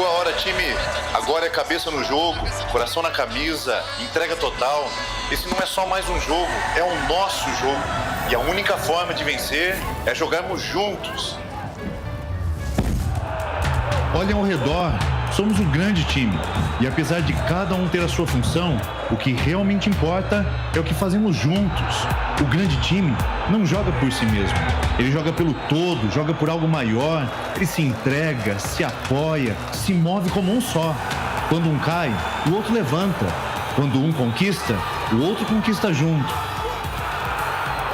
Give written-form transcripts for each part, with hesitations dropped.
Chegou a hora, time. Agora é cabeça no jogo, coração na camisa, entrega total. Esse não é só mais um jogo, é o nosso jogo. E a única forma de vencer é jogarmos juntos. Olhem ao redor, somos um grande time. E apesar de cada um ter a sua função, o que realmente importa é o que fazemos juntos. O grande time não joga por si mesmo. Ele joga pelo todo, joga por algo maior. Ele se entrega, se apoia, se move como um só. Quando um cai, o outro levanta. Quando um conquista, o outro conquista junto.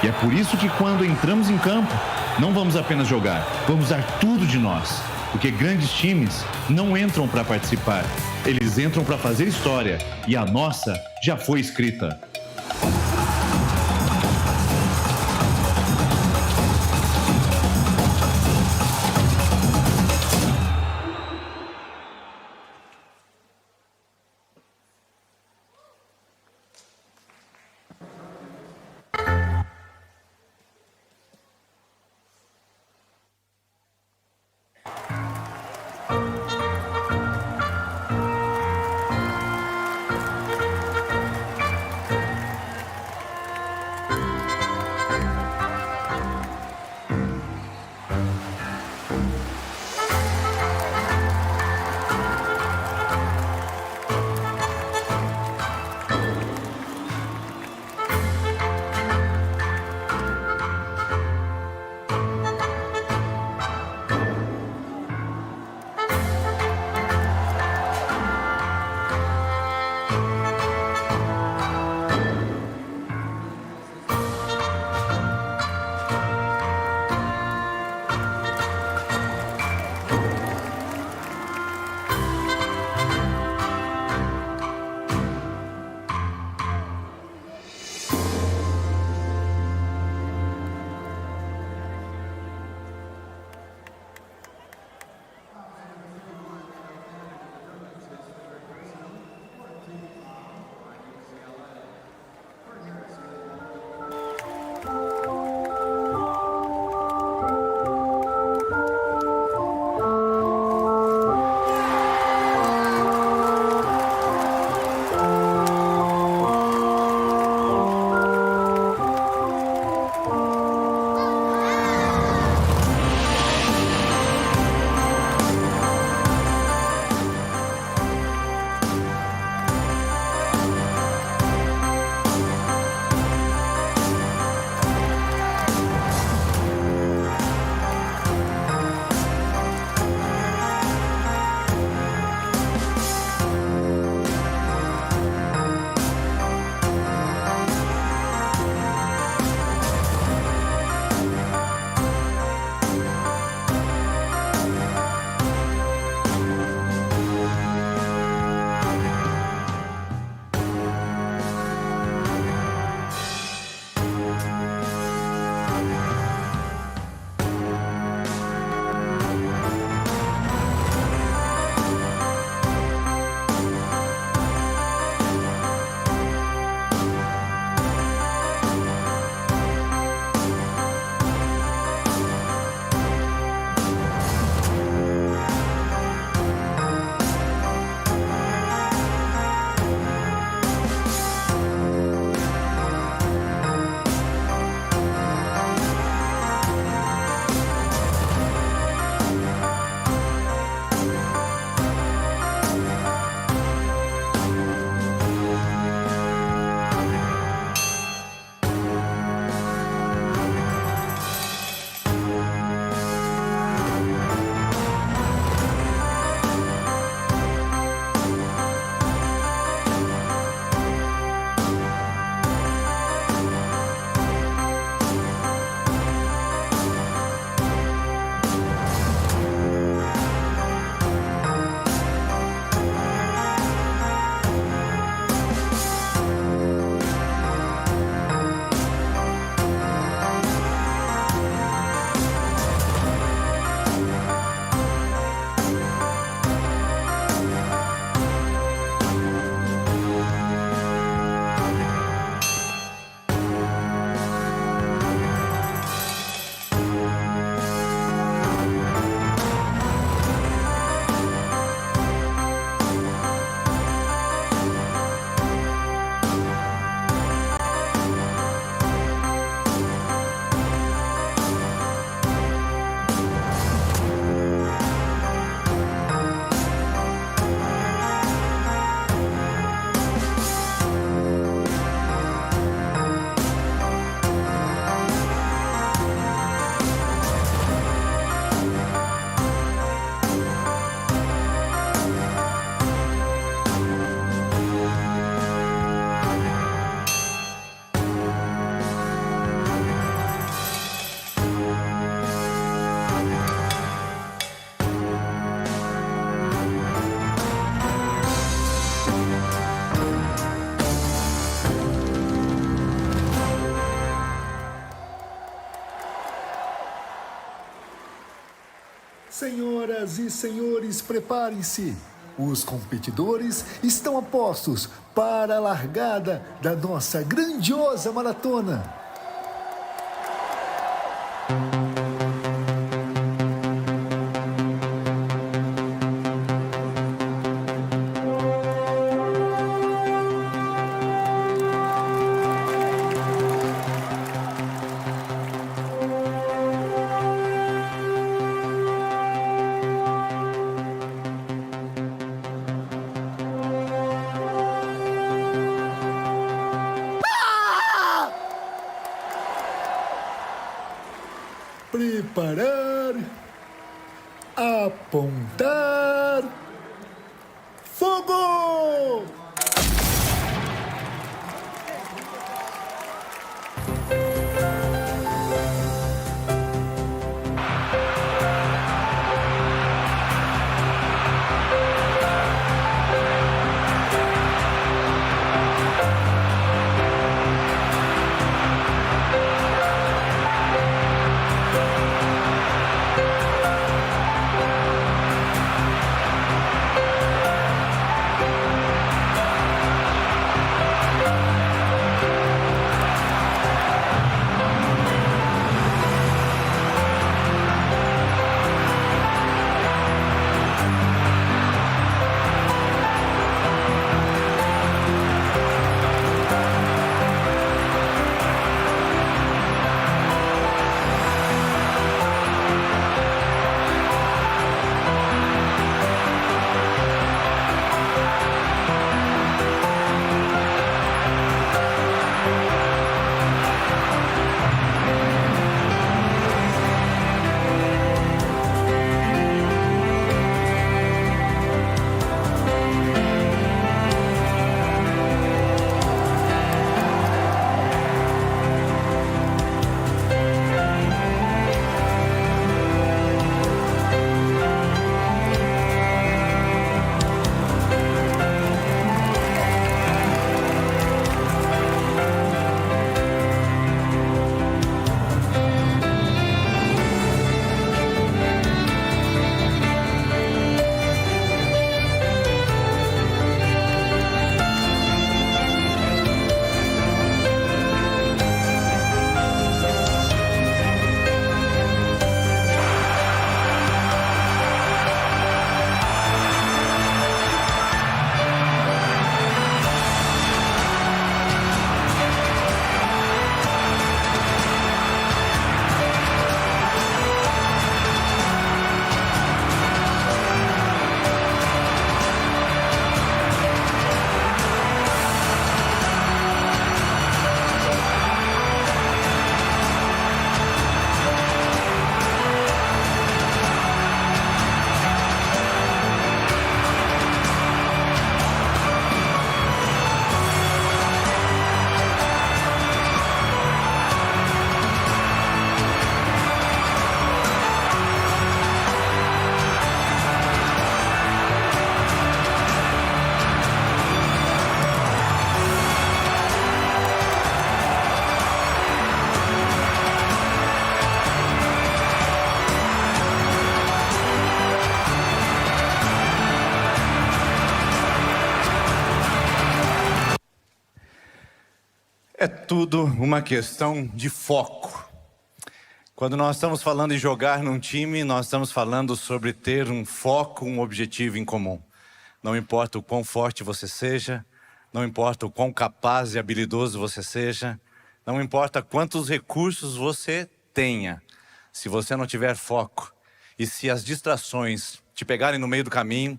E é por isso que quando entramos em campo, não vamos apenas jogar, vamos dar tudo de nós. Porque grandes times não entram para participar, eles entram para fazer história. E a nossa já foi escrita. Senhoras e senhores, preparem-se. Os competidores estão a postos para a largada da nossa grandiosa maratona. Preparar, apontar, fogo! É tudo uma questão de foco. Quando nós estamos falando em jogar num time, nós estamos falando sobre ter um foco, um objetivo em comum. Não importa o quão forte você seja, não importa o quão capaz e habilidoso você seja, não importa quantos recursos você tenha. Se você não tiver foco e se as distrações te pegarem no meio do caminho,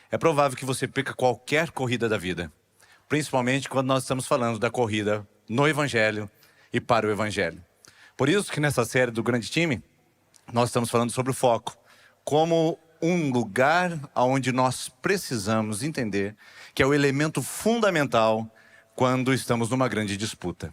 é provável que você perca qualquer corrida da vida. Principalmente quando nós estamos falando da corrida no Evangelho e para o Evangelho. Por isso que nessa série do Grande Time, nós estamos falando sobre o foco, como um lugar onde nós precisamos entender que é o elemento fundamental quando estamos numa grande disputa.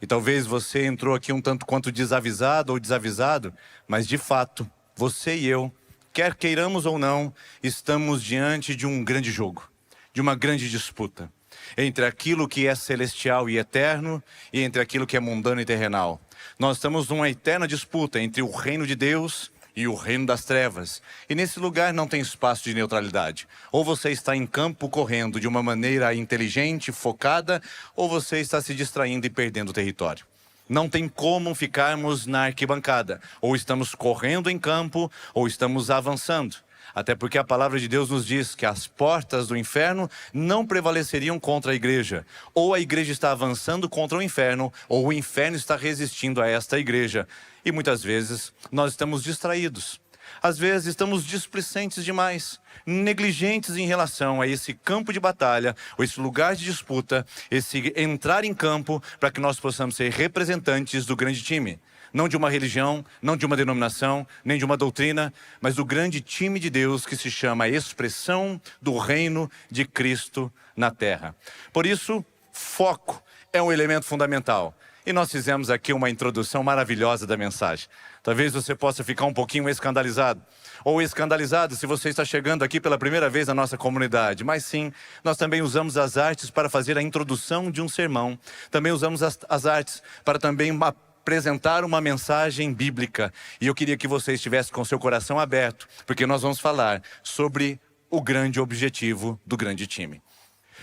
E talvez você entrou aqui um tanto quanto desavisado ou desavisado, mas de fato, você e eu, quer queiramos ou não, estamos diante de um grande jogo, de uma grande disputa. Entre aquilo que é celestial e eterno e entre aquilo que é mundano e terrenal. Nós estamos numa eterna disputa entre o reino de Deus e o reino das trevas. E nesse lugar não tem espaço de neutralidade. Ou você está em campo correndo de uma maneira inteligente, focada, ou você está se distraindo e perdendo território. Não tem como ficarmos na arquibancada. Ou estamos correndo em campo, ou estamos avançando. Até porque a palavra de Deus nos diz que as portas do inferno não prevaleceriam contra a igreja. Ou a igreja está avançando contra o inferno, ou o inferno está resistindo a esta igreja. E muitas vezes nós estamos distraídos. Às vezes estamos displicentes demais, negligentes em relação a esse campo de batalha, ou esse lugar de disputa, esse entrar em campo para que nós possamos ser representantes do grande time. Não de uma religião, não de uma denominação, nem de uma doutrina, mas do grande time de Deus que se chama a expressão do reino de Cristo na terra. Por isso, foco é um elemento fundamental. E nós fizemos aqui uma introdução maravilhosa da mensagem. Talvez você possa ficar um pouquinho escandalizado. Ou escandalizado se você está chegando aqui pela primeira vez na nossa comunidade. Mas sim, nós também usamos as artes para fazer a introdução de um sermão. Também usamos as artes para também apresentar uma mensagem bíblica. E eu queria que você estivesse com seu coração aberto, porque nós vamos falar sobre o grande objetivo do grande time.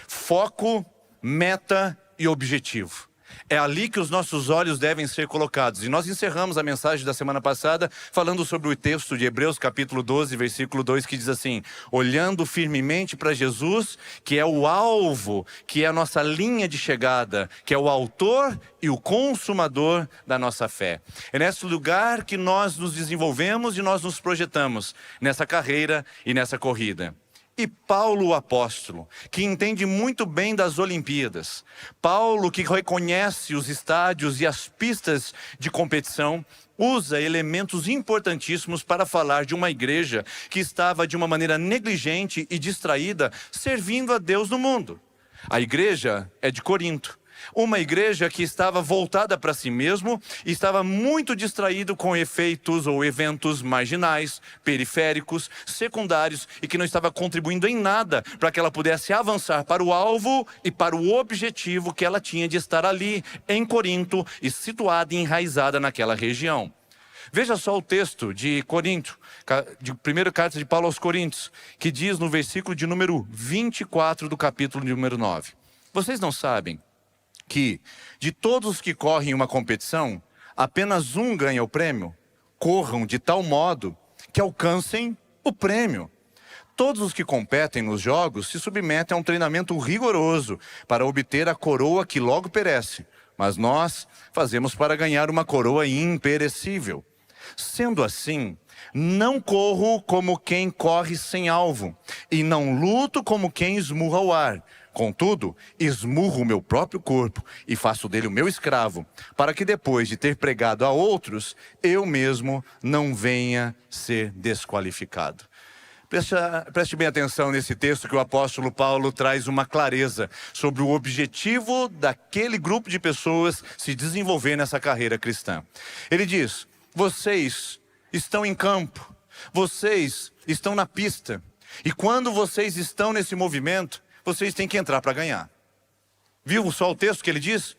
Foco, meta e objetivo. É ali que os nossos olhos devem ser colocados. E nós encerramos a mensagem da semana passada falando sobre o texto de Hebreus capítulo 12, versículo 2, que diz assim: olhando firmemente para Jesus, que é o alvo, que é a nossa linha de chegada, que é o autor e o consumador da nossa fé. É nesse lugar que nós nos desenvolvemos e nós nos projetamos nessa carreira e nessa corrida. E Paulo, o apóstolo, que entende muito bem das Olimpíadas, Paulo, que reconhece os estádios e as pistas de competição, usa elementos importantíssimos para falar de uma igreja que estava de uma maneira negligente e distraída, servindo a Deus no mundo. A igreja é de Corinto. Uma igreja que estava voltada para si mesmo e estava muito distraído com efeitos ou eventos marginais, periféricos, secundários e que não estava contribuindo em nada para que ela pudesse avançar para o alvo e para o objetivo que ela tinha de estar ali em Corinto e situada e enraizada naquela região. Veja só o texto de Corinto, de primeira carta de Paulo aos Coríntios, que diz no versículo de número 24 do capítulo de número 9. Vocês não sabem que de todos os que correm uma competição, apenas um ganha o prêmio? Corram de tal modo que alcancem o prêmio. Todos os que competem nos jogos se submetem a um treinamento rigoroso para obter a coroa que logo perece. Mas nós fazemos para ganhar uma coroa imperecível. Sendo assim, não corro como quem corre sem alvo, e não luto como quem esmurra o ar. Contudo, esmurro o meu próprio corpo e faço dele o meu escravo, para que depois de ter pregado a outros, eu mesmo não venha ser desqualificado. Preste bem atenção nesse texto que o apóstolo Paulo traz uma clareza sobre o objetivo daquele grupo de pessoas se desenvolver nessa carreira cristã. Ele diz: vocês estão em campo, vocês estão na pista, e quando vocês estão nesse movimento, vocês têm que entrar para ganhar. Viu só o texto que ele diz?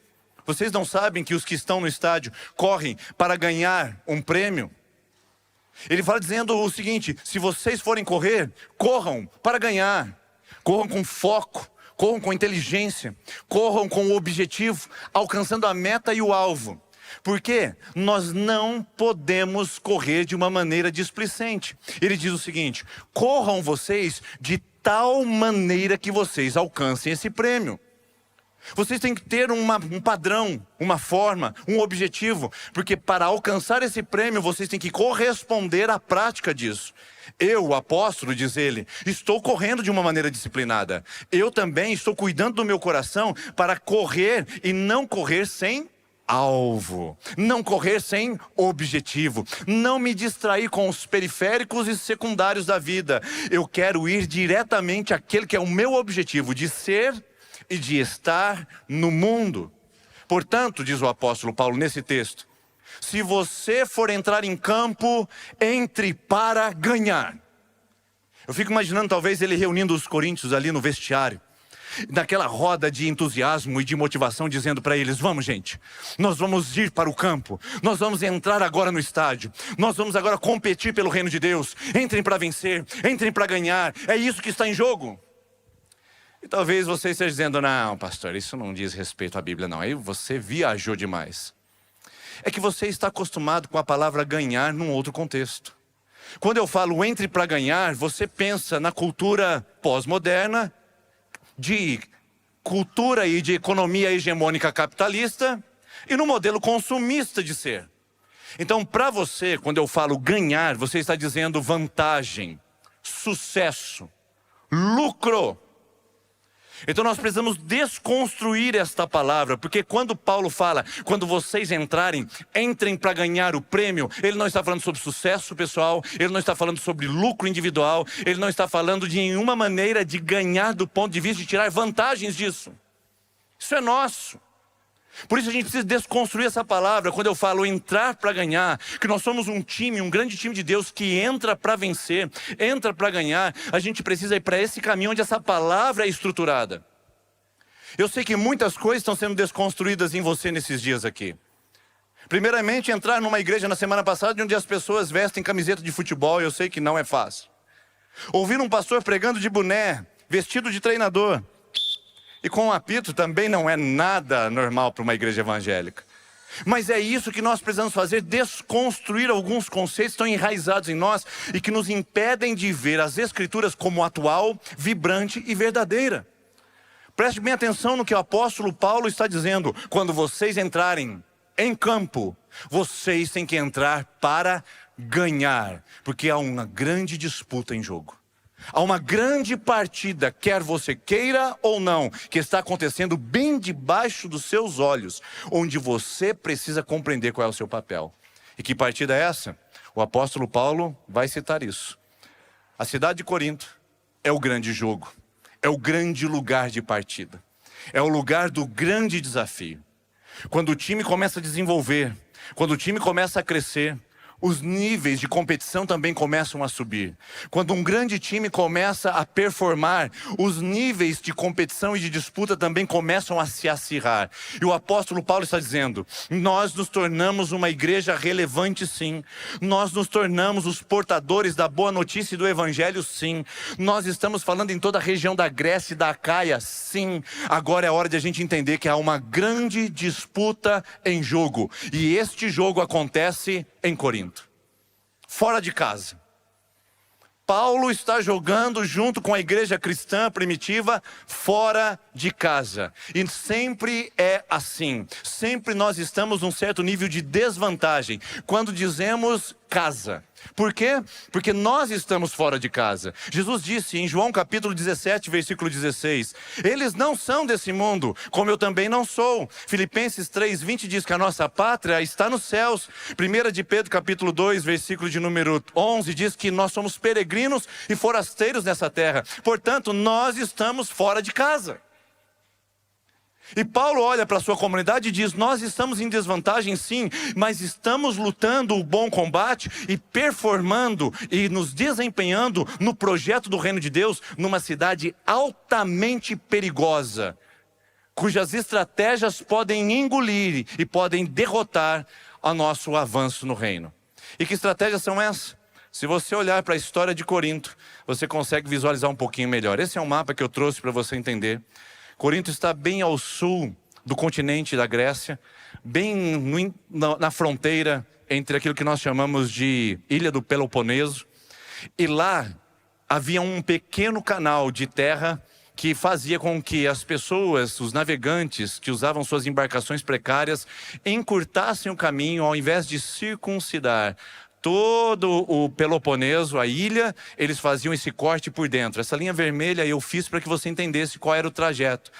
Vocês não sabem que os que estão no estádio correm para ganhar um prêmio? Ele fala dizendo o seguinte: se vocês forem correr, corram para ganhar. Corram com foco, corram com inteligência, corram com o objetivo, alcançando a meta e o alvo. Porque nós não podemos correr de uma maneira displicente. Ele diz o seguinte: corram vocês de tal maneira que vocês alcancem esse prêmio. Vocês têm que ter um padrão, uma forma, um objetivo, porque para alcançar esse prêmio vocês têm que corresponder à prática disso. Eu, o apóstolo, diz ele, estou correndo de uma maneira disciplinada. Eu também estou cuidando do meu coração para correr e não correr sem alvo, não correr sem objetivo, não me distrair com os periféricos e secundários da vida. Eu quero ir diretamente àquele que é o meu objetivo, de ser e de estar no mundo. Portanto, diz o apóstolo Paulo nesse texto, se você for entrar em campo, entre para ganhar. Eu fico imaginando talvez ele reunindo os coríntios ali no vestiário, naquela roda de entusiasmo e de motivação, dizendo para eles: vamos, gente, nós vamos ir para o campo, nós vamos entrar agora no estádio, nós vamos agora competir pelo reino de Deus, entrem para vencer, entrem para ganhar, é isso que está em jogo. E talvez você esteja dizendo: não, pastor, isso não diz respeito à Bíblia não, aí você viajou demais. É que você está acostumado com a palavra ganhar num outro contexto. Quando eu falo entre para ganhar, você pensa na cultura pós-moderna, de cultura e de economia hegemônica capitalista, e no modelo consumista de ser. Então, para você, quando eu falo ganhar, você está dizendo vantagem, sucesso, lucro. Então nós precisamos desconstruir esta palavra, porque quando Paulo fala, quando vocês entrarem, entrem para ganhar o prêmio, ele não está falando sobre sucesso pessoal, ele não está falando sobre lucro individual, ele não está falando de nenhuma maneira de ganhar do ponto de vista de tirar vantagens disso. Isso é nosso. Por isso a gente precisa desconstruir essa palavra. Quando eu falo entrar para ganhar, que nós somos um time, um grande time de Deus que entra para vencer, entra para ganhar, a gente precisa ir para esse caminho onde essa palavra é estruturada. Eu sei que muitas coisas estão sendo desconstruídas em você nesses dias aqui. Primeiramente, entrar numa igreja na semana passada onde as pessoas vestem camiseta de futebol, eu sei que não é fácil. Ouvir um pastor pregando de boné, vestido de treinador, e com um apito também não é nada normal para uma igreja evangélica. Mas é isso que nós precisamos fazer, desconstruir alguns conceitos que estão enraizados em nós e que nos impedem de ver as Escrituras como atual, vibrante e verdadeira. Preste bem atenção no que o apóstolo Paulo está dizendo. Quando vocês entrarem em campo, vocês têm que entrar para ganhar, porque há uma grande disputa em jogo. Há uma grande partida, quer você queira ou não, que está acontecendo bem debaixo dos seus olhos, onde você precisa compreender qual é o seu papel. E que partida é essa? O apóstolo Paulo vai citar isso. A cidade de Corinto é o grande jogo, é o grande lugar de partida, é o lugar do grande desafio. Quando o time começa a desenvolver, quando o time começa a crescer, os níveis de competição também começam a subir. Quando um grande time começa a performar, os níveis de competição e de disputa também começam a se acirrar. E o apóstolo Paulo está dizendo: nós nos tornamos uma igreja relevante, sim. Nós nos tornamos os portadores da boa notícia e do evangelho, sim. Nós estamos falando em toda a região da Grécia e da Acaia, sim. Agora é hora de a gente entender que há uma grande disputa em jogo. E este jogo acontece em Corinto. Fora de casa. Paulo está jogando junto com a igreja cristã primitiva fora de casa. E sempre é assim. Sempre nós estamos num certo nível de desvantagem quando dizemos casa. Por quê? Porque nós estamos fora de casa. Jesus disse em João capítulo 17, versículo 16: eles não são desse mundo, como eu também não sou. Filipenses 3:20 diz que a nossa pátria está nos céus. 1 de Pedro capítulo 2, versículo de número 11 diz que nós somos peregrinos e forasteiros nessa terra. Portanto, nós estamos fora de casa. E Paulo olha para a sua comunidade e diz: nós estamos em desvantagem sim, mas estamos lutando o bom combate e performando e nos desempenhando no projeto do reino de Deus, numa cidade altamente perigosa, cujas estratégias podem engolir e podem derrotar o nosso avanço no reino. E que estratégias são essas? Se você olhar para a história de Corinto, você consegue visualizar um pouquinho melhor. Esse é um mapa que eu trouxe para você entender. Corinto está bem ao sul do continente da Grécia, bem na fronteira entre aquilo que nós chamamos de Ilha do Peloponeso. E lá havia um pequeno canal de terra que fazia com que as pessoas, os navegantes que usavam suas embarcações precárias, encurtassem o caminho ao invés de circuncidar todo o Peloponeso, a ilha, eles faziam esse corte por dentro. Essa linha vermelha eu fiz para que você entendesse qual era o trajeto.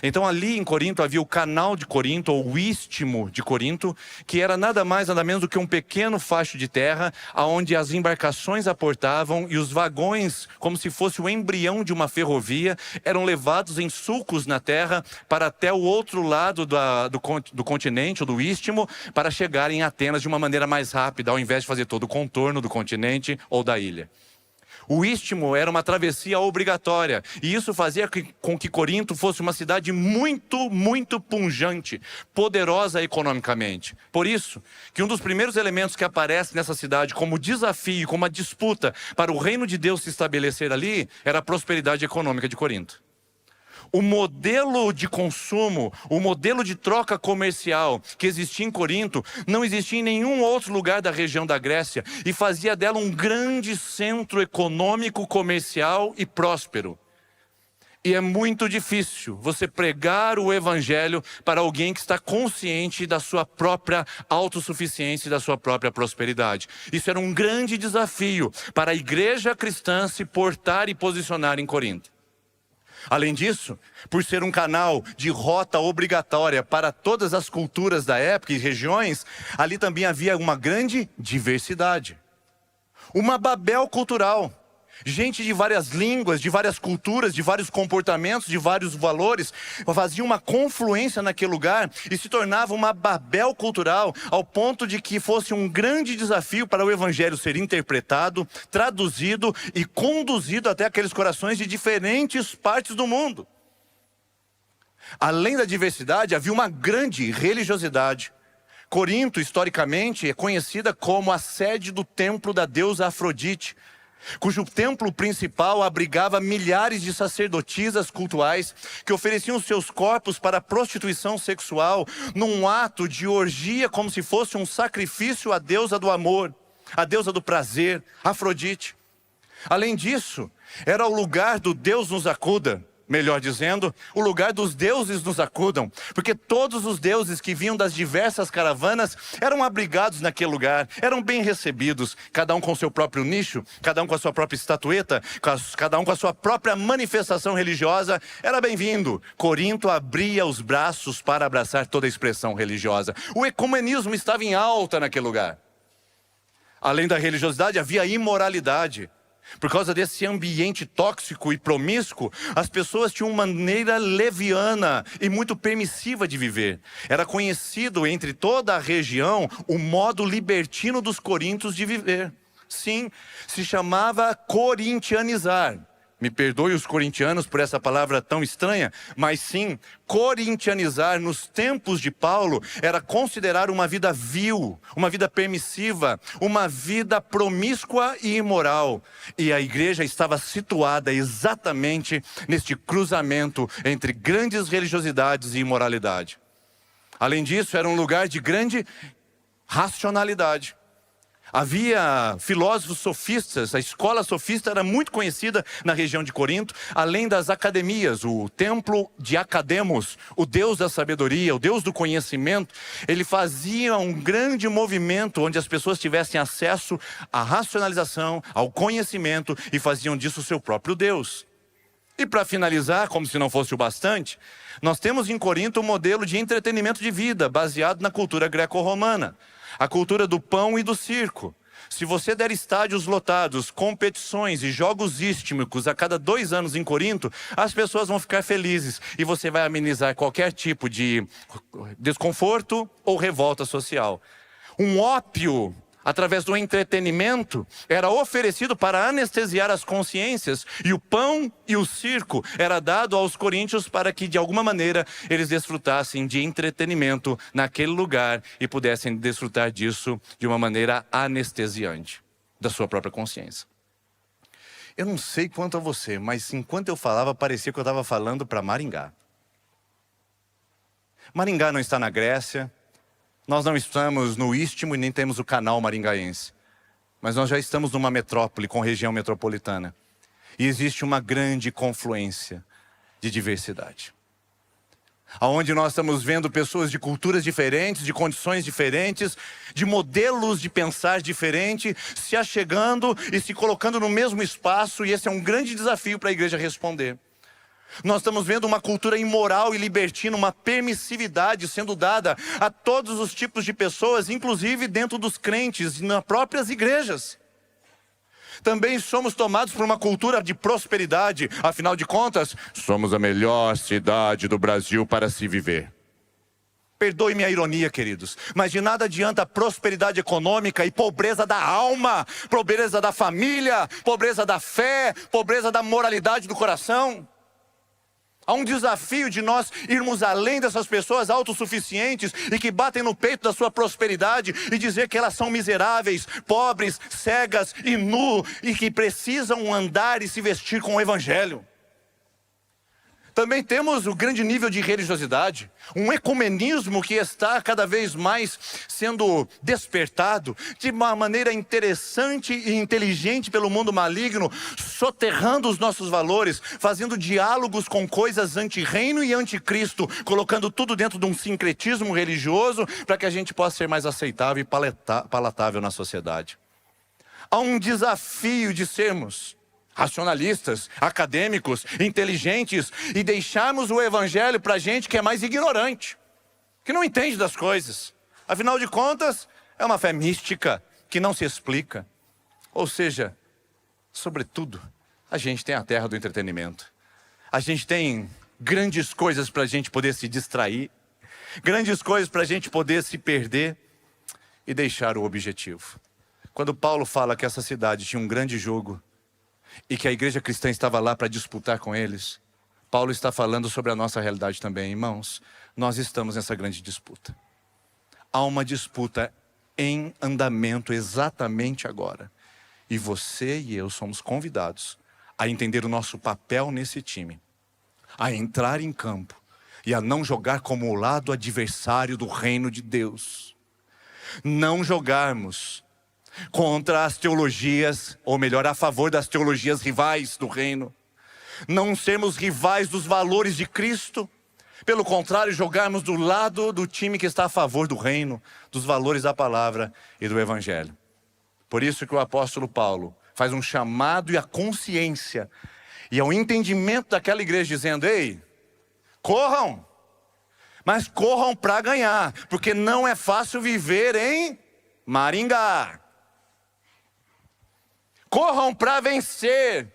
Então ali em Corinto havia o canal de Corinto, ou o istmo de Corinto, que era nada mais nada menos do que um pequeno facho de terra, onde as embarcações aportavam e os vagões, como se fosse o embrião de uma ferrovia, eram levados em sulcos na terra para até o outro lado do continente, ou do istmo, para chegar em Atenas de uma maneira mais rápida, ao invés de fazer todo o contorno do continente ou da ilha. O Istmo era uma travessia obrigatória, e isso fazia com que Corinto fosse uma cidade muito pujante, poderosa economicamente. Por isso, que um dos primeiros elementos que aparece nessa cidade como desafio, como uma disputa para o reino de Deus se estabelecer ali, era a prosperidade econômica de Corinto. O modelo de consumo, o modelo de troca comercial que existia em Corinto, não existia em nenhum outro lugar da região da Grécia e fazia dela um grande centro econômico, comercial e próspero. E é muito difícil você pregar o evangelho para alguém que está consciente da sua própria autossuficiência e da sua própria prosperidade. Isso era um grande desafio para a igreja cristã se portar e posicionar em Corinto. Além disso, por ser um canal de rota obrigatória para todas as culturas da época e regiões, ali também havia uma grande diversidade. Uma Babel cultural. Gente de várias línguas, de várias culturas, de vários comportamentos, de vários valores, fazia uma confluência naquele lugar e se tornava uma Babel cultural, ao ponto de que fosse um grande desafio para o evangelho ser interpretado, traduzido e conduzido até aqueles corações de diferentes partes do mundo. Além da diversidade, havia uma grande religiosidade. Corinto, historicamente, é conhecida como a sede do templo da deusa Afrodite, cujo templo principal abrigava milhares de sacerdotisas cultuais que ofereciam seus corpos para prostituição sexual num ato de orgia como se fosse um sacrifício à deusa do amor, à deusa do prazer, Afrodite. Além disso, era o lugar do Deus nos acuda, melhor dizendo, o lugar dos deuses nos acudam, porque todos os deuses que vinham das diversas caravanas eram abrigados naquele lugar, eram bem recebidos, cada um com seu próprio nicho, cada um com a sua própria estatueta, cada um com a sua própria manifestação religiosa, era bem-vindo. Corinto abria os braços para abraçar toda a expressão religiosa. O ecumenismo estava em alta naquele lugar. Além da religiosidade, havia imoralidade. Por causa desse ambiente tóxico e promíscuo, as pessoas tinham uma maneira leviana e muito permissiva de viver. Era conhecido entre toda a região o modo libertino dos coríntios de viver. Sim, se chamava corintianizar. Me perdoe os corintianos por essa palavra tão estranha, mas sim, corintianizar nos tempos de Paulo era considerar uma vida vil, uma vida permissiva, uma vida promíscua e imoral. E a igreja estava situada exatamente neste cruzamento entre grandes religiosidades e imoralidade. Além disso, era um lugar de grande racionalidade. Havia filósofos sofistas, a escola sofista era muito conhecida na região de Corinto, além das academias, o templo de Academos, o deus da sabedoria, o deus do conhecimento. Ele fazia um grande movimento onde as pessoas tivessem acesso à racionalização, ao conhecimento e faziam disso o seu próprio Deus. E para finalizar, como se não fosse o bastante, nós temos em Corinto um modelo de entretenimento de vida baseado na cultura greco-romana. A cultura do pão e do circo. Se você der estádios lotados, competições e jogos istmicos a cada 2 anos em Corinto, as pessoas vão ficar felizes e você vai amenizar qualquer tipo de desconforto ou revolta social. Um ópio, através do entretenimento, era oferecido para anestesiar as consciências, e o pão e o circo era dado aos coríntios para que de alguma maneira eles desfrutassem de entretenimento naquele lugar e pudessem desfrutar disso de uma maneira anestesiante da sua própria consciência. Eu não sei quanto a você, mas enquanto eu falava parecia que eu estava falando para Maringá. Maringá não está na Grécia. Nós não estamos no Istmo e nem temos o canal maringaense. Mas nós já estamos numa metrópole com região metropolitana. E existe uma grande confluência de diversidade. Onde nós estamos vendo pessoas de culturas diferentes, de condições diferentes, de modelos de pensar diferentes, se achegando e se colocando no mesmo espaço. E esse é um grande desafio para a igreja responder. Nós estamos vendo uma cultura imoral e libertina, uma permissividade sendo dada a todos os tipos de pessoas, inclusive dentro dos crentes e nas próprias igrejas. Também somos tomados por uma cultura de prosperidade, afinal de contas, somos a melhor cidade do Brasil para se viver. Perdoe-me a ironia, queridos, mas de nada adianta prosperidade econômica e pobreza da alma, pobreza da família, pobreza da fé, pobreza da moralidade do coração. Há um desafio de nós irmos além dessas pessoas autossuficientes e que batem no peito da sua prosperidade e dizer que elas são miseráveis, pobres, cegas e nu e que precisam andar e se vestir com o evangelho. Também temos o grande nível de religiosidade, um ecumenismo que está cada vez mais sendo despertado de uma maneira interessante e inteligente pelo mundo maligno, soterrando os nossos valores, fazendo diálogos com coisas anti-reino e anticristo, colocando tudo dentro de um sincretismo religioso para que a gente possa ser mais aceitável e palatável na sociedade. Há um desafio de sermos racionalistas, acadêmicos, inteligentes e deixarmos o evangelho para gente que é mais ignorante, que não entende das coisas. Afinal de contas, é uma fé mística que não se explica. Ou seja, sobretudo, a gente tem a terra do entretenimento. A gente tem grandes coisas para a gente poder se distrair, grandes coisas para a gente poder se perder e deixar o objetivo. Quando Paulo fala que essa cidade tinha um grande jogo e que a igreja cristã estava lá para disputar com eles, Paulo está falando sobre a nossa realidade também, irmãos. Nós estamos nessa grande disputa. Há uma disputa em andamento exatamente agora. E você e eu somos convidados a entender o nosso papel nesse time, a entrar em campo e a não jogar como o lado adversário do reino de Deus. Não jogarmos contra as teologias, ou melhor, a favor das teologias rivais do reino. Não sermos rivais dos valores de Cristo. Pelo contrário, jogarmos do lado do time que está a favor do reino, dos valores da palavra e do evangelho. Por isso que o apóstolo Paulo faz um chamado e a consciência e ao entendimento daquela igreja dizendo: ei, corram, mas corram para ganhar, porque não é fácil viver em Maringá. Corram para vencer,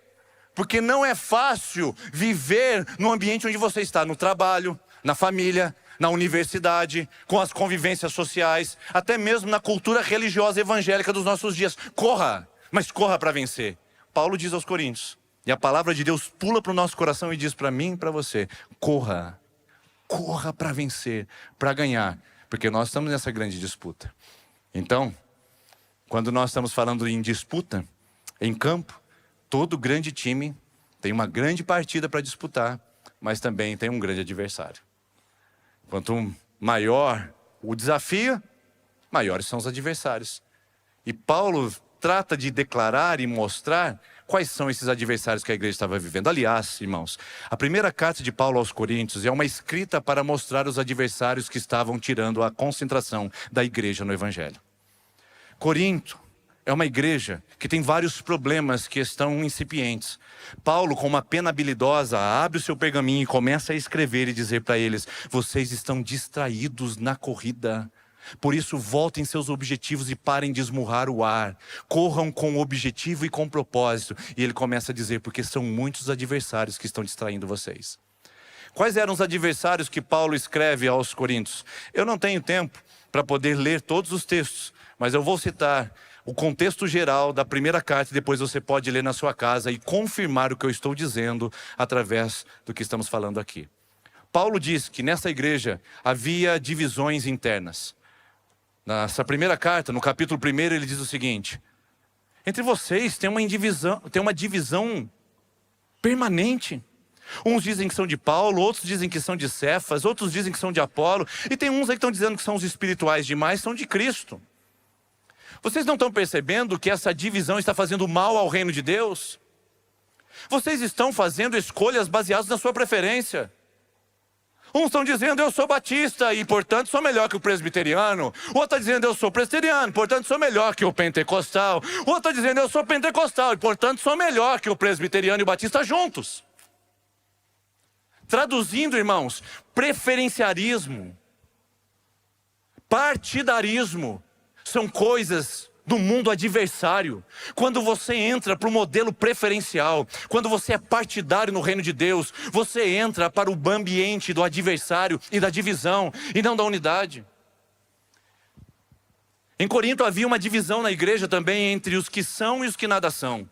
porque não é fácil viver no ambiente onde você está, no trabalho, na família, na universidade, com as convivências sociais, até mesmo na cultura religiosa evangélica dos nossos dias. Corra, mas corra para vencer. Paulo diz aos Coríntios, e a palavra de Deus pula para o nosso coração e diz para mim e para você: corra, corra para vencer, para ganhar, porque nós estamos nessa grande disputa. Então, quando nós estamos falando em disputa, em campo, todo grande time tem uma grande partida para disputar, mas também tem um grande adversário. Quanto maior o desafio, maiores são os adversários. E Paulo trata de declarar e mostrar quais são esses adversários que a igreja estava vivendo. Aliás, irmãos, a primeira carta de Paulo aos Coríntios é uma escrita para mostrar os adversários que estavam tirando a concentração da igreja no evangelho. Corinto é uma igreja que tem vários problemas que estão incipientes. Paulo, com uma pena habilidosa, abre o seu pergaminho e começa a escrever e dizer para eles: vocês estão distraídos na corrida. Por isso, voltem seus objetivos e parem de esmurrar o ar. Corram com objetivo e com propósito. E ele começa a dizer: porque são muitos adversários que estão distraindo vocês. Quais eram os adversários que Paulo escreve aos Coríntios? Eu não tenho tempo para poder ler todos os textos, mas eu vou citar o contexto geral da primeira carta, e depois você pode ler na sua casa e confirmar o que eu estou dizendo através do que estamos falando aqui. Paulo diz que nessa igreja havia divisões internas. Nessa primeira carta, no capítulo 1, ele diz o seguinte: entre vocês tem uma divisão permanente. Uns dizem que são de Paulo, outros dizem que são de Cefas, outros dizem que são de Apolo, e tem uns aí que estão dizendo que são os espirituais demais, são de Cristo. Vocês não estão percebendo que essa divisão está fazendo mal ao reino de Deus? Vocês estão fazendo escolhas baseadas na sua preferência. Uns estão dizendo: eu sou batista e, portanto, sou melhor que o presbiteriano. O outro está dizendo: eu sou presbiteriano, portanto, sou melhor que o pentecostal. O outro está dizendo: eu sou pentecostal e, portanto, sou melhor que o presbiteriano e o batista juntos. Traduzindo, irmãos, preferenciarismo, partidarismo, são coisas do mundo adversário, quando você entra para o modelo preferencial, quando você é partidário no reino de Deus, você entra para o ambiente do adversário e da divisão, e não da unidade. Em Corinto havia uma divisão na igreja também entre os que são e os que nada são.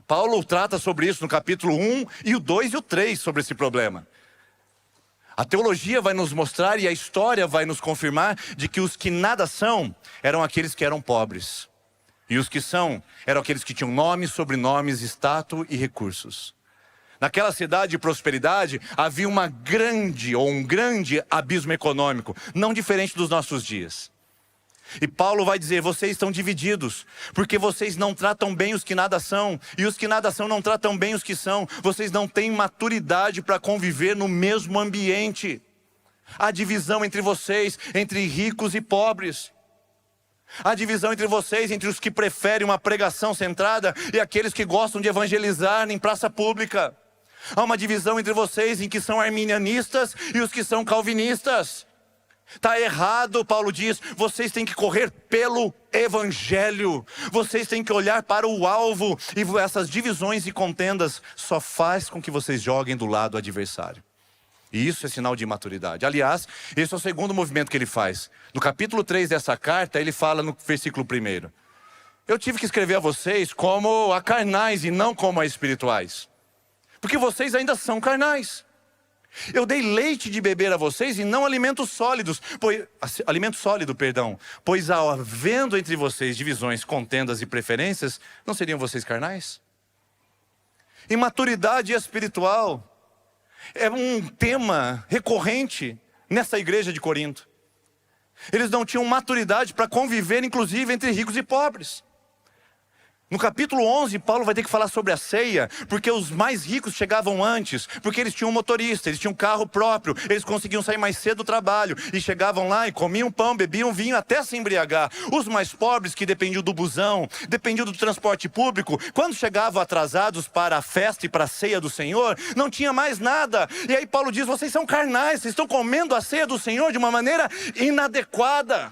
Paulo trata sobre isso no capítulo 1 e o 2 e o 3 sobre esse problema. A teologia vai nos mostrar e a história vai nos confirmar de que os que nada são eram aqueles que eram pobres. E os que são eram aqueles que tinham nomes, sobrenomes, status e recursos. Naquela cidade de prosperidade havia um grande abismo econômico, não diferente dos nossos dias. E Paulo vai dizer, vocês estão divididos, porque vocês não tratam bem os que nada são, e os que nada são não tratam bem os que são. Vocês não têm maturidade para conviver no mesmo ambiente. Há divisão entre vocês, entre ricos e pobres. Há divisão entre vocês, entre os que preferem uma pregação centrada e aqueles que gostam de evangelizar em praça pública. Há uma divisão entre vocês em que são arminianistas e os que são calvinistas. Está errado, Paulo diz, vocês têm que correr pelo evangelho. Vocês têm que olhar para o alvo. E essas divisões e contendas só faz com que vocês joguem do lado adversário. E isso é sinal de imaturidade. Aliás, esse é o segundo movimento que ele faz. No capítulo 3 dessa carta, ele fala no versículo 1. Eu tive que escrever a vocês como a carnais e não como a espirituais. Porque vocês ainda são carnais. Eu dei leite de beber a vocês e não alimentos sólidos, pois havendo entre vocês divisões, contendas e preferências, não seriam vocês carnais? Imaturidade espiritual é um tema recorrente nessa igreja de Corinto. Eles não tinham maturidade para conviver, inclusive, entre ricos e pobres. No capítulo 11, Paulo vai ter que falar sobre a ceia, porque os mais ricos chegavam antes, porque eles tinham um motorista, eles tinham um carro próprio, eles conseguiam sair mais cedo do trabalho, e chegavam lá e comiam pão, bebiam vinho até se embriagar. Os mais pobres, que dependiam do busão, dependiam do transporte público, quando chegavam atrasados para a festa e para a ceia do Senhor, não tinha mais nada. E aí Paulo diz, vocês são carnais, vocês estão comendo a ceia do Senhor de uma maneira inadequada.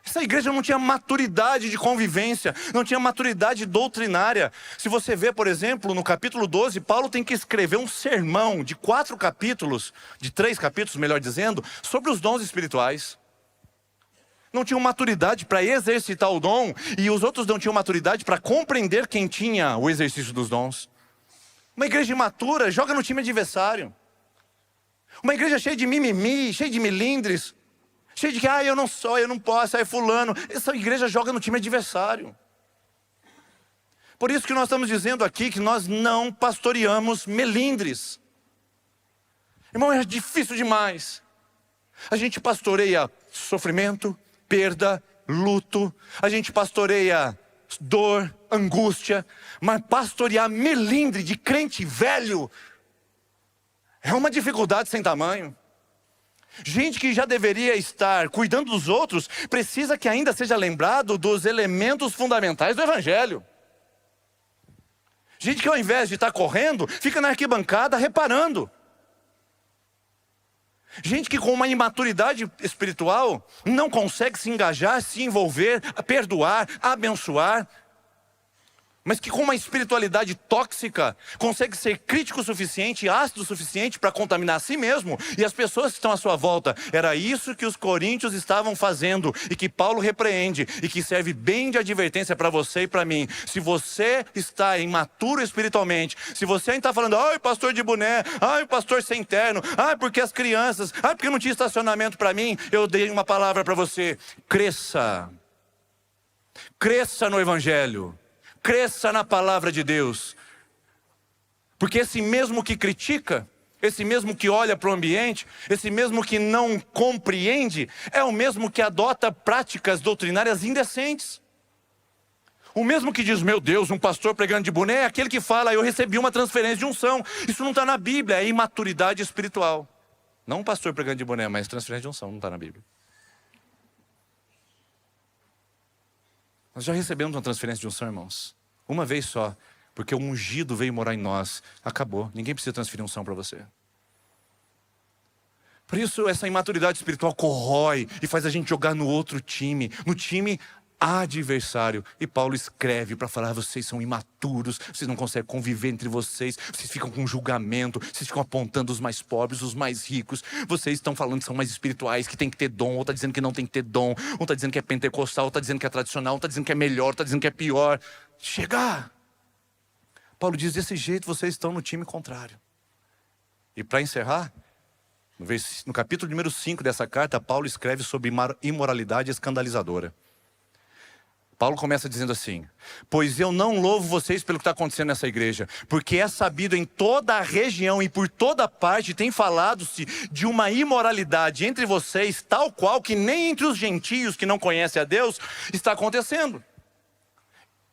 Essa igreja não tinha maturidade de convivência, não tinha maturidade doutrinária. Se você vê, por exemplo, no capítulo 12, Paulo tem que escrever um sermão de 4 capítulos, de 3 capítulos, melhor dizendo, sobre os dons espirituais. Não tinham maturidade para exercitar o dom, e os outros não tinham maturidade para compreender quem tinha o exercício dos dons. Uma igreja imatura joga no time adversário. Uma igreja cheia de mimimi, cheia de melindres, cheio de que, eu não sou, eu não posso, é fulano. Essa igreja joga no time adversário. Por isso que nós estamos dizendo aqui que nós não pastoreamos melindres. Irmão, é difícil demais. A gente pastoreia sofrimento, perda, luto. A gente pastoreia dor, angústia. Mas pastorear melindre de crente velho é uma dificuldade sem tamanho. Gente que já deveria estar cuidando dos outros, precisa que ainda seja lembrado dos elementos fundamentais do evangelho. Gente que ao invés de estar correndo, fica na arquibancada reparando. Gente que com uma imaturidade espiritual não consegue se engajar, se envolver, perdoar, abençoar. Mas que com uma espiritualidade tóxica, consegue ser crítico o suficiente, ácido o suficiente para contaminar a si mesmo e as pessoas que estão à sua volta. Era isso que os coríntios estavam fazendo e que Paulo repreende e que serve bem de advertência para você e para mim. Se você está imaturo espiritualmente, se você ainda está falando, pastor de boné, pastor sem terno, porque as crianças, porque não tinha estacionamento para mim, eu dei uma palavra para você. Cresça. Cresça no evangelho. Cresça na palavra de Deus. Porque esse mesmo que critica, esse mesmo que olha para o ambiente, esse mesmo que não compreende, é o mesmo que adota práticas doutrinárias indecentes. O mesmo que diz, meu Deus, um pastor pregando de boné, é aquele que fala, eu recebi uma transferência de unção. Isso não está na Bíblia, é imaturidade espiritual. Não um pastor pregando de boné, mas transferência de unção, não está na Bíblia. Nós já recebemos uma transferência de unção, irmãos. Uma vez só. Porque o ungido veio morar em nós. Acabou. Ninguém precisa transferir unção para você. Por isso essa imaturidade espiritual corrói e faz a gente jogar no outro time. No time adversário. E Paulo escreve para falar: vocês são imaturos, vocês não conseguem conviver entre vocês, vocês ficam com julgamento, vocês ficam apontando os mais pobres, os mais ricos, vocês estão falando que são mais espirituais, que tem que ter dom, ou está dizendo que não tem que ter dom, um está dizendo que é pentecostal, está dizendo que é tradicional, um está dizendo que é melhor, está dizendo que é pior. Chega! Paulo diz: desse jeito vocês estão no time contrário. E para encerrar, no capítulo número 5 dessa carta, Paulo escreve sobre imoralidade escandalizadora. Paulo começa dizendo assim: pois eu não louvo vocês pelo que está acontecendo nessa igreja, porque é sabido em toda a região e por toda parte tem falado-se de uma imoralidade entre vocês, tal qual que nem entre os gentios que não conhecem a Deus está acontecendo.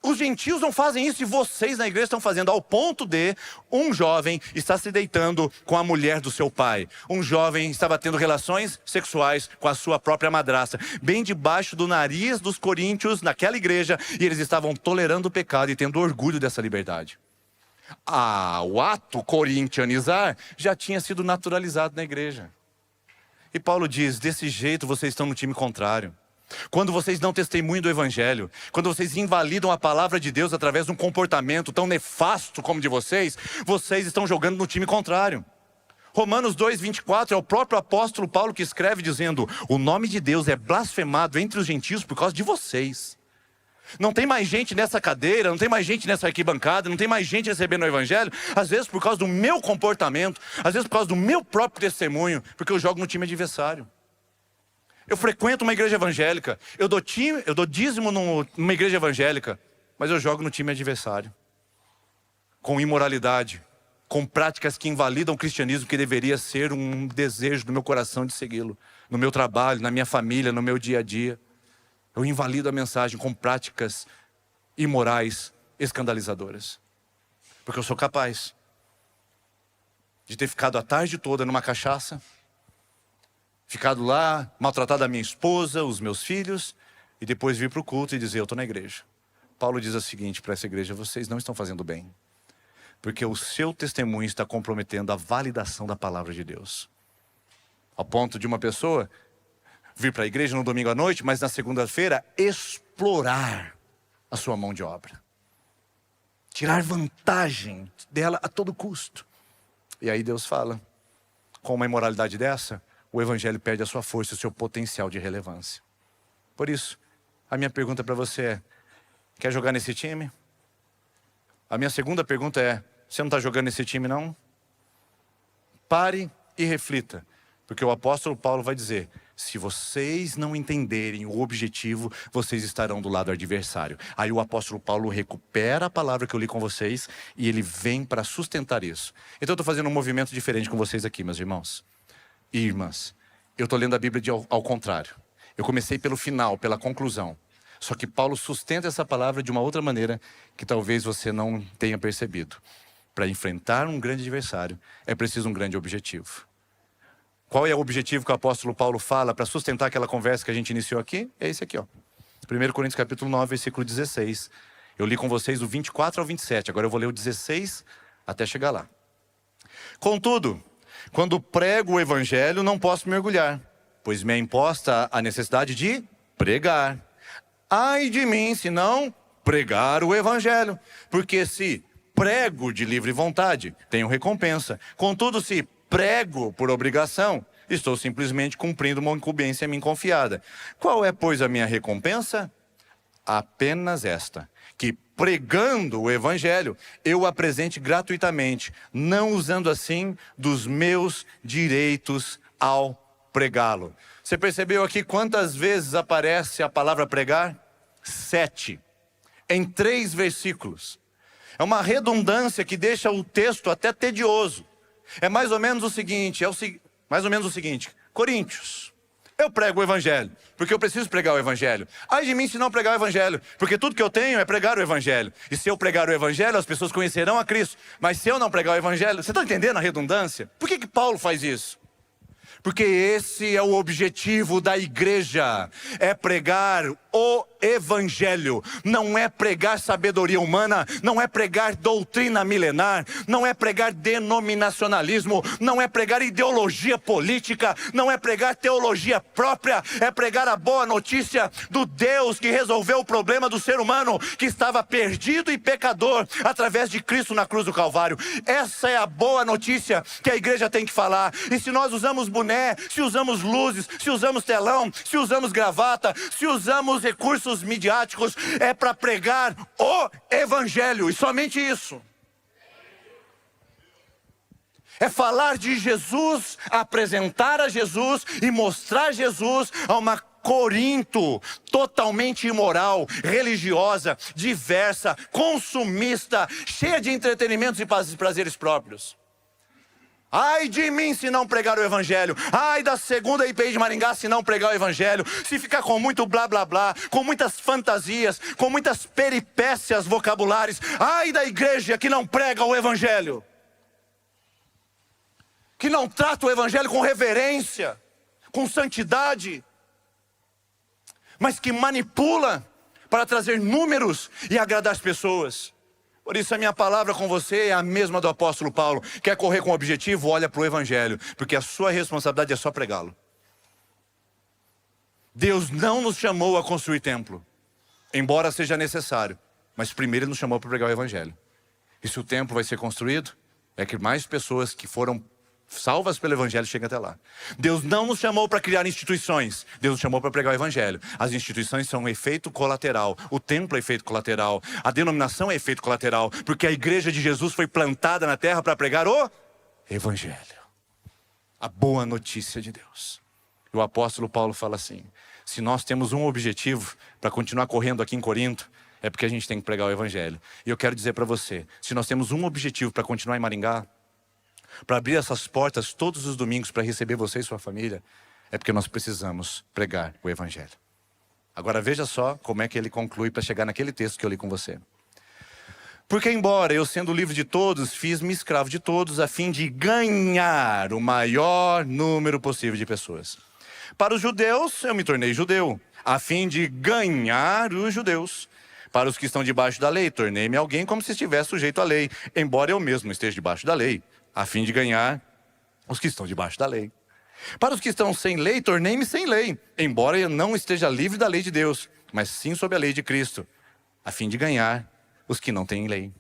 Os gentios não fazem isso e vocês na igreja estão fazendo, ao ponto de um jovem está se deitando com a mulher do seu pai. Um jovem estava tendo relações sexuais com a sua própria madrasta, bem debaixo do nariz dos coríntios naquela igreja, e eles estavam tolerando o pecado e tendo orgulho dessa liberdade. O ato corintianizar já tinha sido naturalizado na igreja. E Paulo diz: desse jeito vocês estão no time contrário. Quando vocês não testemunham do evangelho, quando vocês invalidam a palavra de Deus através de um comportamento tão nefasto como o de vocês estão jogando no time contrário. Romanos 2:24 é o próprio apóstolo Paulo que escreve dizendo: o nome de Deus é blasfemado entre os gentios por causa de vocês. Não tem mais gente nessa cadeira, não tem mais gente nessa arquibancada, não tem mais gente recebendo o evangelho, às vezes por causa do meu comportamento, às vezes por causa do meu próprio testemunho, porque eu jogo no time adversário. Eu frequento uma igreja evangélica, eu dou dízimo numa igreja evangélica, mas eu jogo no time adversário. Com imoralidade, com práticas que invalidam o cristianismo, que deveria ser um desejo do meu coração de segui-lo. No meu trabalho, na minha família, no meu dia a dia. Eu invalido a mensagem com práticas imorais, escandalizadoras. Porque eu sou capaz de ter ficado a tarde toda numa cachaça, ficado lá, maltratado a minha esposa, os meus filhos, e depois vir para o culto e dizer: eu estou na igreja. Paulo diz o seguinte para essa igreja: vocês não estão fazendo bem, porque o seu testemunho está comprometendo a validação da palavra de Deus. Ao ponto de uma pessoa vir para a igreja no domingo à noite, mas na segunda-feira explorar a sua mão de obra. Tirar vantagem dela a todo custo. E aí Deus fala: com uma imoralidade dessa, o evangelho perde a sua força e o seu potencial de relevância. Por isso, a minha pergunta para você é: quer jogar nesse time? A minha segunda pergunta é: você não está jogando nesse time não? Pare e reflita, porque o apóstolo Paulo vai dizer: se vocês não entenderem o objetivo, vocês estarão do lado adversário. Aí o apóstolo Paulo recupera a palavra que eu li com vocês e ele vem para sustentar isso. Então eu estou fazendo um movimento diferente com vocês aqui, meus irmãos e irmãs. Eu estou lendo a Bíblia ao contrário. Eu comecei pelo final, pela conclusão. Só que Paulo sustenta essa palavra de uma outra maneira que talvez você não tenha percebido. Para enfrentar um grande adversário, é preciso um grande objetivo. Qual é o objetivo que o apóstolo Paulo fala para sustentar aquela conversa que a gente iniciou aqui? É esse aqui, ó. 1 Coríntios capítulo 9, versículo 16. Eu li com vocês do 24 ao 27. Agora eu vou ler o 16 até chegar lá. Contudo, quando prego o evangelho, não posso me orgulhar, pois me é imposta a necessidade de pregar. Ai de mim, se não pregar o evangelho. Porque se prego de livre vontade, tenho recompensa. Contudo, se prego por obrigação, estou simplesmente cumprindo uma incumbência a mim confiada. Qual é, pois, a minha recompensa? Apenas esta: que pregando o evangelho, eu o apresente gratuitamente, não usando assim dos meus direitos ao pregá-lo. Você percebeu aqui quantas vezes aparece a palavra pregar? 7. Em 3 versículos. É uma redundância que deixa o texto até tedioso. É mais ou menos o seguinte, Coríntios, eu prego o evangelho, porque eu preciso pregar o evangelho. Ai de mim se não pregar o evangelho, porque tudo que eu tenho é pregar o evangelho. E se eu pregar o evangelho, as pessoas conhecerão a Cristo. Mas se eu não pregar o evangelho, você está entendendo a redundância? Por que Paulo faz isso? Porque esse é o objetivo da igreja, é pregar o Evangelho. Não é pregar sabedoria humana, não é pregar doutrina milenar, não é pregar denominacionalismo, não é pregar ideologia política, não é pregar teologia própria, é pregar a boa notícia do Deus que resolveu o problema do ser humano, que estava perdido e pecador, através de Cristo na cruz do Calvário. Essa é a boa notícia que a igreja tem que falar. E se nós usamos boné, se usamos luzes, se usamos telão, se usamos gravata, se usamos recursos midiáticos, é para pregar o Evangelho, e somente isso. É falar de Jesus, apresentar a Jesus e mostrar Jesus a uma Corinto totalmente imoral, religiosa, diversa, consumista, cheia de entretenimentos e prazeres próprios. Ai de mim se não pregar o Evangelho. Ai da segunda IPI de Maringá se não pregar o Evangelho. Se ficar com muito blá blá blá, com muitas fantasias, com muitas peripécias vocabulares. Ai da igreja que não prega o Evangelho, que não trata o Evangelho com reverência, com santidade, mas que manipula para trazer números e agradar as pessoas. Por isso a minha palavra com você é a mesma do apóstolo Paulo. Quer correr com objetivo? Olha para o Evangelho, porque a sua responsabilidade é só pregá-lo. Deus não nos chamou a construir templo, embora seja necessário, mas primeiro Ele nos chamou para pregar o Evangelho. E se o templo vai ser construído, é que mais pessoas que foram salvas pelo Evangelho chegam até lá. Deus não nos chamou para criar instituições, Deus nos chamou para pregar o Evangelho. As instituições são um efeito colateral, o templo é efeito colateral, a denominação é efeito colateral, porque a igreja de Jesus foi plantada na terra para pregar o Evangelho, a boa notícia de Deus. E o apóstolo Paulo fala assim: se nós temos um objetivo para continuar correndo aqui em Corinto, é porque a gente tem que pregar o Evangelho. E eu quero dizer para você, se nós temos um objetivo para continuar em Maringá, para abrir essas portas todos os domingos para receber você e sua família, é porque nós precisamos pregar o Evangelho. Agora veja só como é que ele conclui para chegar naquele texto que eu li com você. Porque embora eu, sendo livre de todos, fiz-me escravo de todos, a fim de ganhar o maior número possível de pessoas. Para os judeus, eu me tornei judeu, a fim de ganhar os judeus. Para os que estão debaixo da lei, tornei-me alguém como se estivesse sujeito à lei, embora eu mesmo esteja debaixo da lei, a fim de ganhar os que estão debaixo da lei. Para os que estão sem lei, tornei-me sem lei, embora eu não esteja livre da lei de Deus, mas sim sob a lei de Cristo, a fim de ganhar os que não têm lei.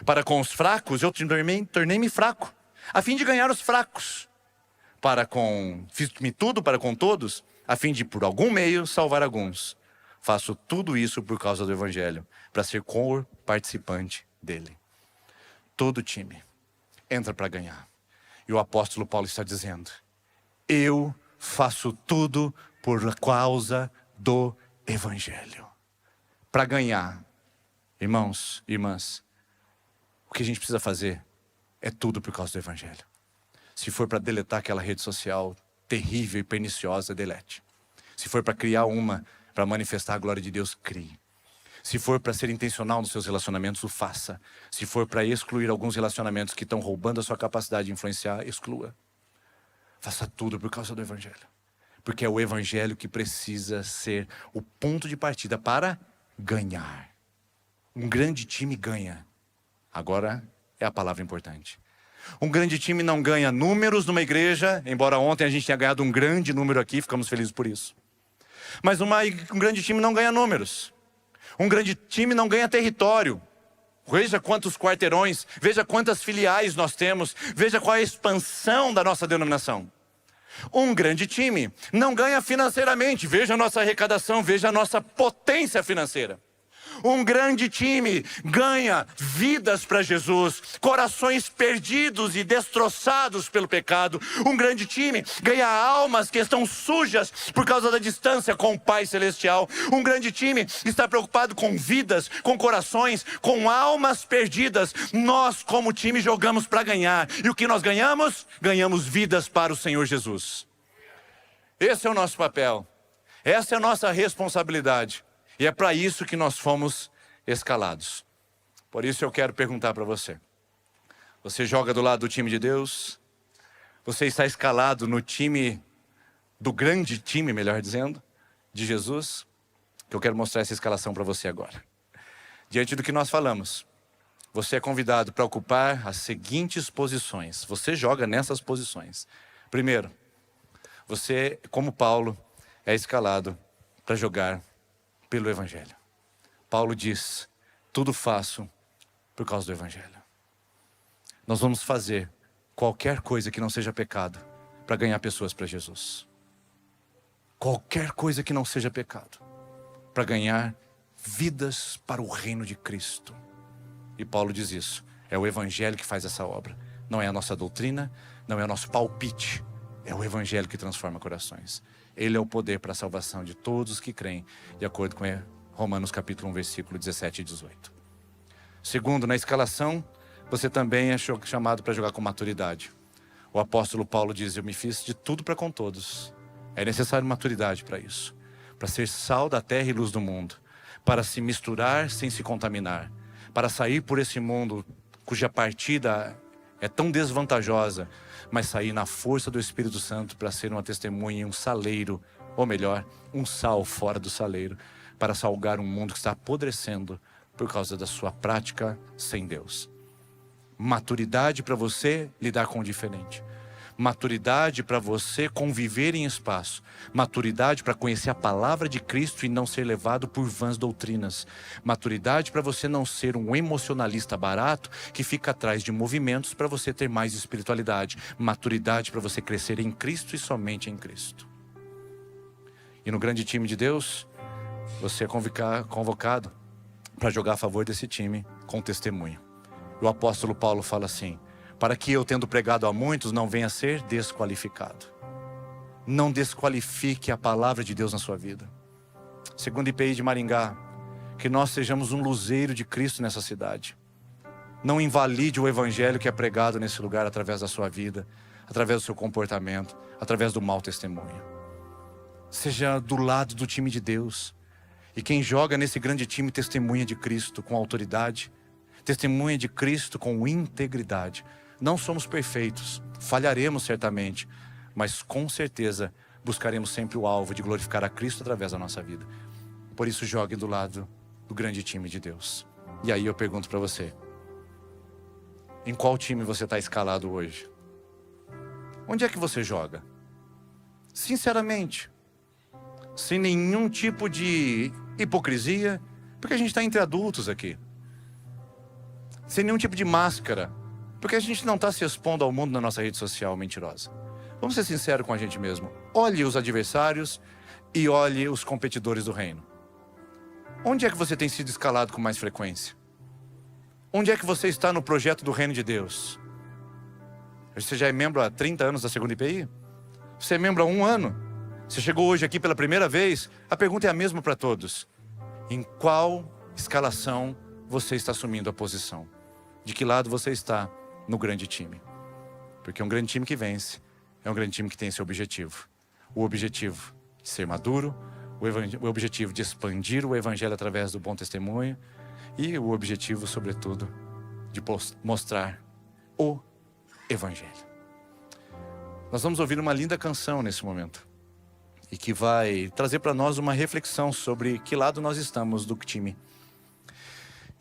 Para com os fracos, eu tornei-me fraco, a fim de ganhar os fracos. Fiz-me tudo para com todos, a fim de, por algum meio, salvar alguns. Faço tudo isso por causa do Evangelho, para ser participante dele. Todo time entra para ganhar. E o apóstolo Paulo está dizendo: eu faço tudo por causa do Evangelho. Para ganhar. Irmãos, irmãs, o que a gente precisa fazer é tudo por causa do Evangelho. Se for para deletar aquela rede social terrível e perniciosa, delete. Se for para criar uma para manifestar a glória de Deus, crie. Se for para ser intencional nos seus relacionamentos, o faça. Se for para excluir alguns relacionamentos que estão roubando a sua capacidade de influenciar, exclua. Faça tudo por causa do Evangelho. Porque é o Evangelho que precisa ser o ponto de partida para ganhar. Um grande time ganha. Agora é a palavra importante. Um grande time não ganha números numa igreja, embora ontem a gente tenha ganhado um grande número aqui, ficamos felizes por isso. Mas um grande time não ganha números. Um grande time não ganha território. Veja quantos quarteirões, veja quantas filiais nós temos, veja qual é a expansão da nossa denominação. Um grande time não ganha financeiramente, veja a nossa arrecadação, veja a nossa potência financeira. Um grande time ganha vidas para Jesus, corações perdidos e destroçados pelo pecado. Um grande time ganha almas que estão sujas por causa da distância com o Pai Celestial. Um grande time está preocupado com vidas, com corações, com almas perdidas. Nós, como time, jogamos para ganhar. E o que nós ganhamos? Ganhamos vidas para o Senhor Jesus. Esse é o nosso papel. Essa é a nossa responsabilidade. E é para isso que nós fomos escalados. Por isso eu quero perguntar para você. Você joga do lado do time de Deus? Você está escalado no time, do grande time, melhor dizendo, de Jesus, que eu quero mostrar essa escalação para você agora. Diante do que nós falamos, você é convidado para ocupar as seguintes posições. Você joga nessas posições. Primeiro, você, como Paulo, é escalado para jogar pelo Evangelho. Paulo diz: tudo faço por causa do Evangelho. Nós vamos fazer qualquer coisa que não seja pecado para ganhar pessoas para Jesus. Qualquer coisa que não seja pecado para ganhar vidas para o reino de Cristo. E Paulo diz isso: é o Evangelho que faz essa obra. Não é a nossa doutrina, não é o nosso palpite. É o Evangelho que transforma corações. Ele é o poder para a salvação de todos os que creem, de acordo com Romanos capítulo 1, versículo 17 e 18. Segundo, na escalação, você também é chamado para jogar com maturidade. O apóstolo Paulo diz: eu me fiz de tudo para com todos. É necessário maturidade para isso. Para ser sal da terra e luz do mundo. Para se misturar sem se contaminar. Para sair por esse mundo cuja partida é tão desvantajosa, mas sair na força do Espírito Santo para ser uma testemunha, um saleiro, ou melhor, um sal fora do saleiro, para salgar um mundo que está apodrecendo por causa da sua prática sem Deus. Maturidade para você lidar com o diferente. Maturidade para você conviver em espaço. Maturidade para conhecer a palavra de Cristo e não ser levado por vãs doutrinas. Maturidade para você não ser um emocionalista barato que fica atrás de movimentos para você ter mais espiritualidade. Maturidade para você crescer em Cristo e somente em Cristo. E no grande time de Deus, você é convocado para jogar a favor desse time com testemunho. O apóstolo Paulo fala assim: para que eu, tendo pregado a muitos, não venha a ser desqualificado. Não desqualifique a palavra de Deus na sua vida. Segundo IPI de Maringá, que nós sejamos um luzeiro de Cristo nessa cidade. Não invalide o Evangelho que é pregado nesse lugar através da sua vida, através do seu comportamento, através do mau testemunho. Seja do lado do time de Deus. E quem joga nesse grande time testemunha de Cristo com autoridade, testemunha de Cristo com integridade. Não somos perfeitos, falharemos certamente, mas com certeza buscaremos sempre o alvo de glorificar a Cristo através da nossa vida. Por isso, jogue do lado do grande time de Deus. E aí eu pergunto para você: em qual time você está escalado hoje? Onde é que você joga? Sinceramente, sem nenhum tipo de hipocrisia, porque a gente está entre adultos aqui. Sem nenhum tipo de máscara, porque a gente não está se expondo ao mundo na nossa rede social mentirosa. Vamos ser sinceros com a gente mesmo. Olhe os adversários e olhe os competidores do reino. Onde é que você tem sido escalado com mais frequência? Onde é que você está no projeto do reino de Deus? Você já é membro há 30 anos da segunda IPI? Você é membro há 1 ano? Você chegou hoje aqui pela primeira vez? A pergunta é a mesma para todos. Em qual escalação você está assumindo a posição? De que lado você está no grande time? Porque um grande time que vence é um grande time que tem esse objetivo. O objetivo de ser maduro, o objetivo de expandir o Evangelho através do bom testemunho e o objetivo, sobretudo, de mostrar o Evangelho. Nós vamos ouvir uma linda canção nesse momento e que vai trazer para nós uma reflexão sobre que lado nós estamos do time.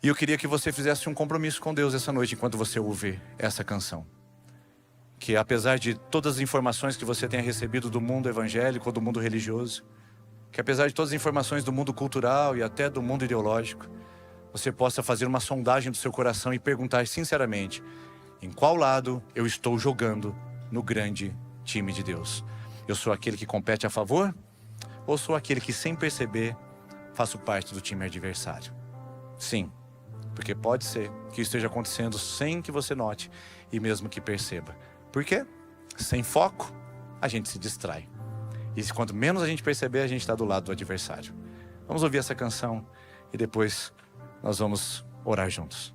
E eu queria que você fizesse um compromisso com Deus essa noite enquanto você ouve essa canção. Que apesar de todas as informações que você tenha recebido do mundo evangélico ou do mundo religioso, que apesar de todas as informações do mundo cultural e até do mundo ideológico, você possa fazer uma sondagem do seu coração e perguntar sinceramente: em qual lado eu estou jogando no grande time de Deus? Eu sou aquele que compete a favor? Ou sou aquele que, sem perceber, faço parte do time adversário? Sim, porque pode ser que isso esteja acontecendo sem que você note e mesmo que perceba. Por quê? Sem foco, a gente se distrai. E quanto menos a gente perceber, a gente está do lado do adversário. Vamos ouvir essa canção e depois nós vamos orar juntos.